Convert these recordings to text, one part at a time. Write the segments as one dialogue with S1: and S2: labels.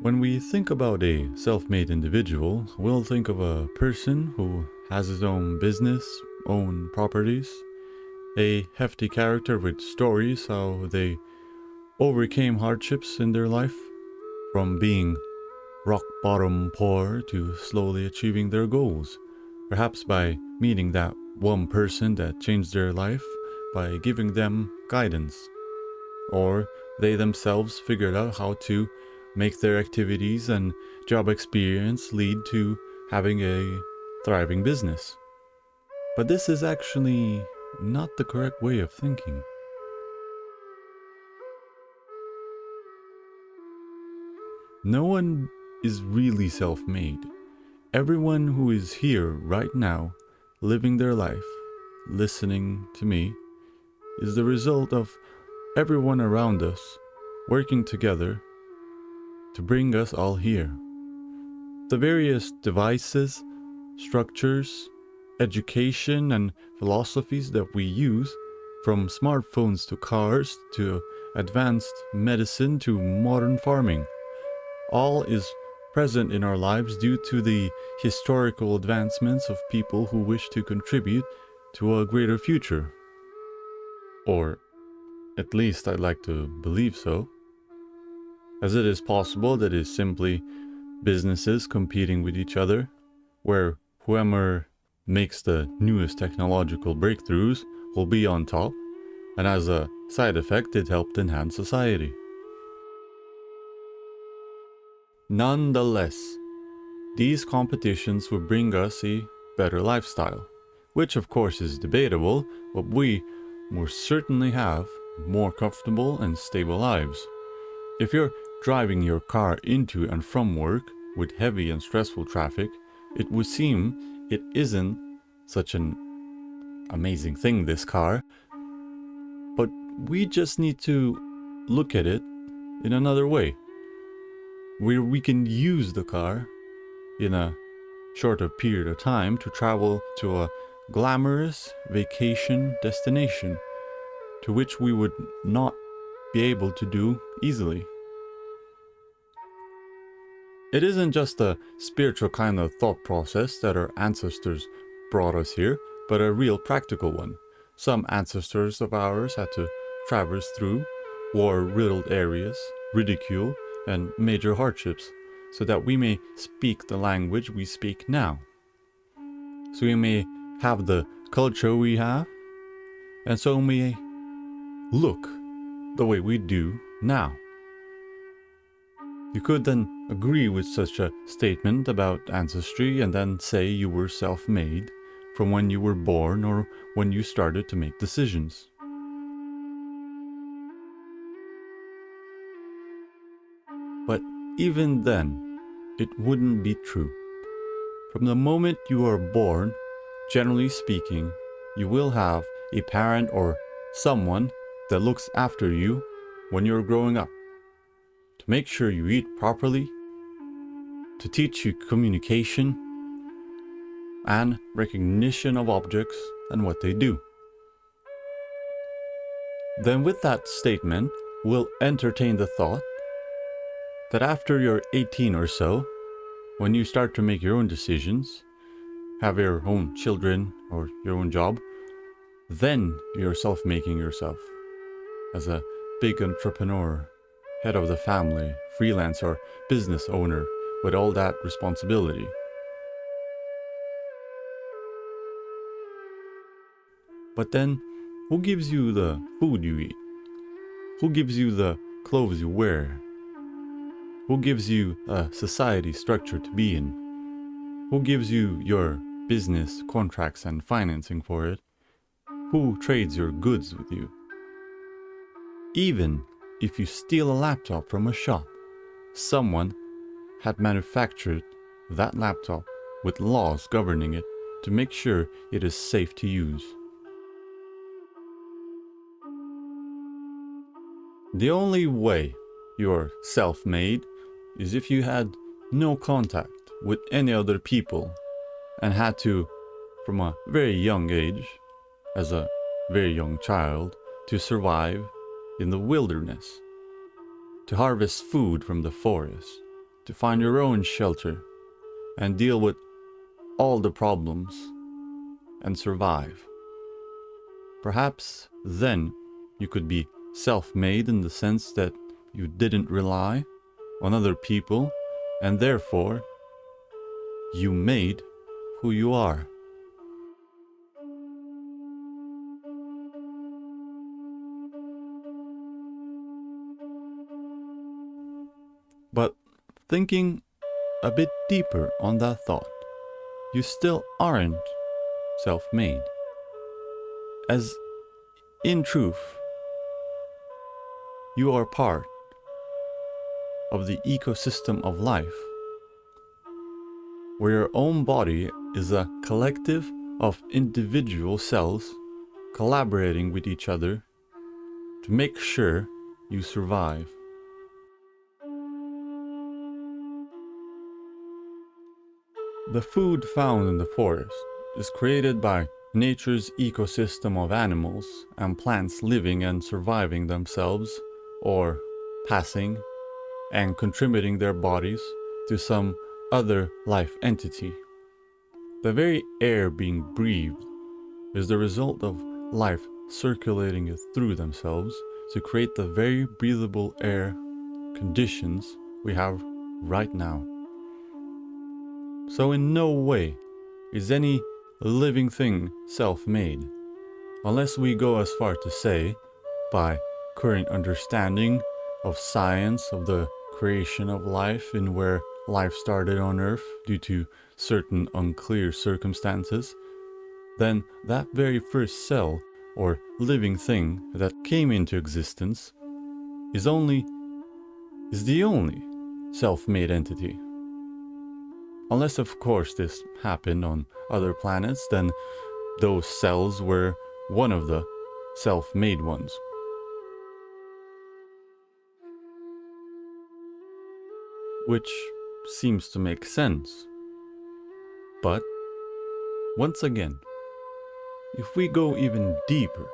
S1: When we think about a self-made individual, we'll think of a person who has his own business, own properties, a hefty character with stories how they overcame hardships in their life, from being rock bottom poor to slowly achieving their goals, perhaps by meeting that one person that changed their life by giving them guidance, or they themselves figured out how to make their activities and job experience lead to having a thriving business. But this is actually not the correct way of thinking. No one is really self-made. Everyone who is here right now, living their life, listening to me, is the result of everyone around us working together to bring us all here. The various devices, structures, education, and philosophies that we use, from smartphones to cars to advanced medicine to modern farming, all is present in our lives due to the historical advancements of people who wish to contribute to a greater future. Or at least I'd like to believe so, as it is possible that it is simply businesses competing with each other, where whoever makes the newest technological breakthroughs will be on top, and as a side effect it helped enhance society. Nonetheless, these competitions will bring us a better lifestyle, which of course is debatable, but we most certainly have more comfortable and stable lives. If you're driving your car into and from work with heavy and stressful traffic, it would seem it isn't such an amazing thing, this car, but we just need to look at it in another way, where we can use the car in a shorter period of time to travel to a glamorous vacation destination to which we would not be able to do easily. It isn't just a spiritual kind of thought process that our ancestors brought us here, but a real practical one. Some ancestors of ours had to traverse through war-riddled areas, ridicule, and major hardships, so that we may speak the language we speak now. So we may have the culture we have, and so we may look the way we do now. You could then agree with such a statement about ancestry and then say you were self-made from when you were born or when you started to make decisions. But even then, it wouldn't be true. From the moment you are born, generally speaking, you will have a parent or someone that looks after you when you're growing up, to make sure you eat properly, to teach you communication and recognition of objects and what they do. Then with that statement, we'll entertain the thought that after you're 18 or so, when you start to make your own decisions, have your own children or your own job, then you're self-making yourself as a big entrepreneur, head of the family, freelance or business owner with all that responsibility. But then, who gives you the food you eat? Who gives you the clothes you wear? Who gives you a society structure to be in? Who gives you your business contracts and financing for it? Who trades your goods with you? Even if you steal a laptop from a shop, someone had manufactured that laptop with laws governing it to make sure it is safe to use. The only way you're self-made is if you had no contact with any other people and had to, from a very young age, as a very young child, to survive in the wilderness, to harvest food from the forest, to find your own shelter and deal with all the problems and survive. Perhaps then you could be self-made in the sense that you didn't rely on other people and therefore you made who you are. But thinking a bit deeper on that thought, you still aren't self-made. As in truth, you are part of the ecosystem of life, where your own body is a collective of individual cells collaborating with each other to make sure you survive. The food found in the forest is created by nature's ecosystem of animals and plants living and surviving themselves, or passing and contributing their bodies to some other life entity. The very air being breathed is the result of life circulating it through themselves to create the very breathable air conditions we have right now. So in no way is any living thing self-made, unless we go as far to say, by current understanding of science of the creation of life and where life started on Earth due to certain unclear circumstances, then that very first cell or living thing that came into existence is the only self-made entity. Unless of course this happened on other planets, then those cells were one of the self-made ones. Which seems to make sense. But once again, if we go even deeper,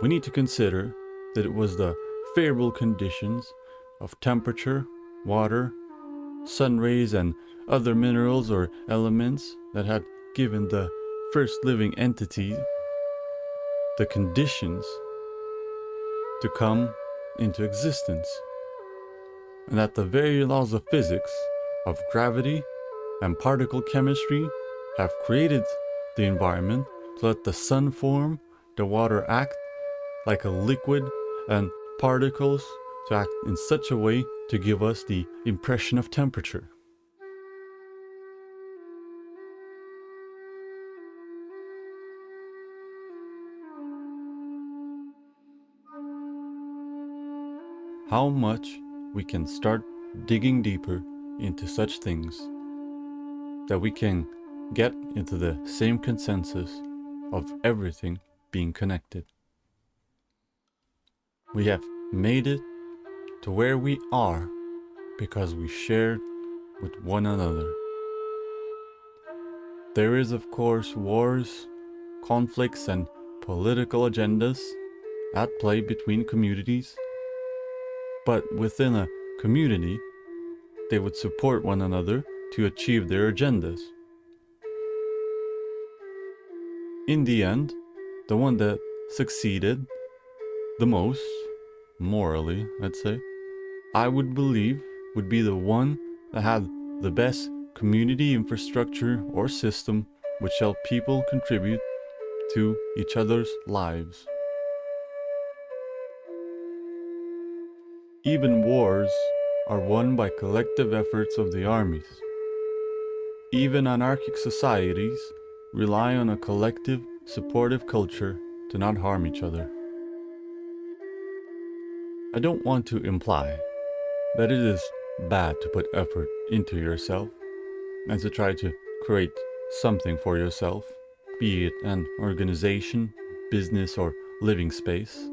S1: we need to consider that it was the favorable conditions of temperature, water, sun rays and other minerals or elements that had given the first living entity the conditions to come into existence, and that the very laws of physics, of gravity and particle chemistry have created the environment to let the sun form, the water act like a liquid, and particles to act in such a way to give us the impression of temperature. How much we can start digging deeper into such things, that we can get into the same consensus of everything being connected. We have made it to where we are because we shared with one another. There is of course wars, conflicts and political agendas at play between communities, but within a community they would support one another to achieve their agendas. In the end, the one that succeeded the most, morally, I'd say, I would believe would be the one that had the best community infrastructure or system which helped people contribute to each other's lives. Even wars are won by collective efforts of the armies. Even anarchic societies rely on a collective, supportive culture to not harm each other. I don't want to imply that it is bad to put effort into yourself and to try to create something for yourself, be it an organization, business, or living space,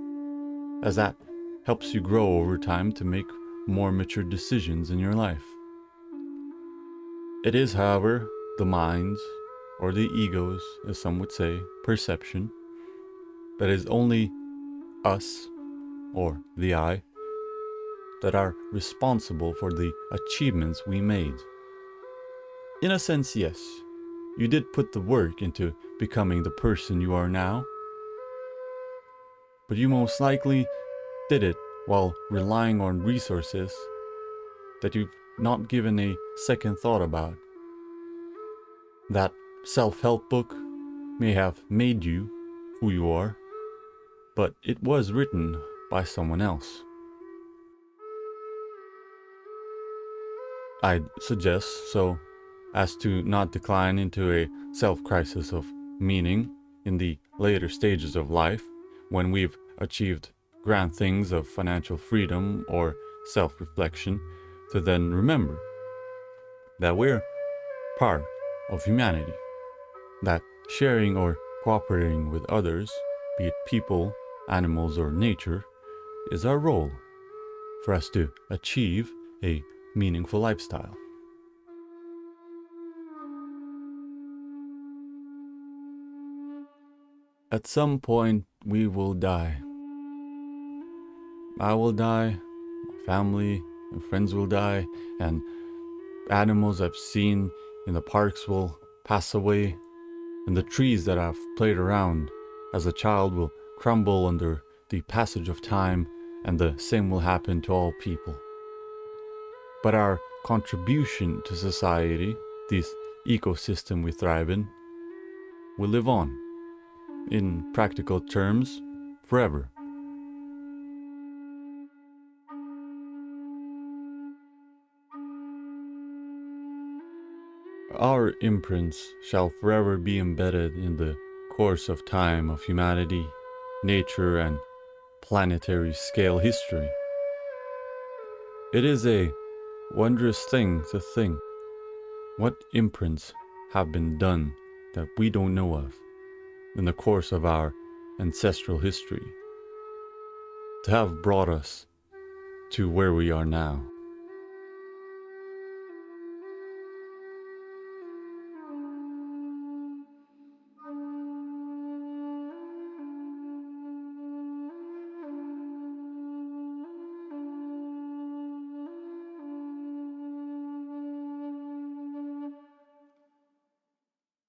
S1: as that helps you grow over time to make more mature decisions in your life. It is, however, the mind's, or the ego's, as some would say, perception, that is only us, or the I, that are responsible for the achievements we made. In a sense, yes, you did put the work into becoming the person you are now, but you most likely did it while relying on resources that you've not given a second thought about. That self-help book may have made you who you are, but it was written by someone else. I'd suggest so as to not decline into a self-crisis of meaning in the later stages of life when we've achieved grand things of financial freedom or self-reflection, to then remember that we're part of humanity, that sharing or cooperating with others, be it people, animals, or nature, is our role for us to achieve a meaningful lifestyle. At some point, we will die. I will die, my family and friends will die, and animals I've seen in the parks will pass away, and the trees that I've played around as a child will crumble under the passage of time, and the same will happen to all people. But our contribution to society, this ecosystem we thrive in, will live on, in practical terms, forever. Our imprints shall forever be embedded in the course of time of humanity, nature, and planetary scale history. It is a wondrous thing to think what imprints have been done that we don't know of in the course of our ancestral history to have brought us to where we are now.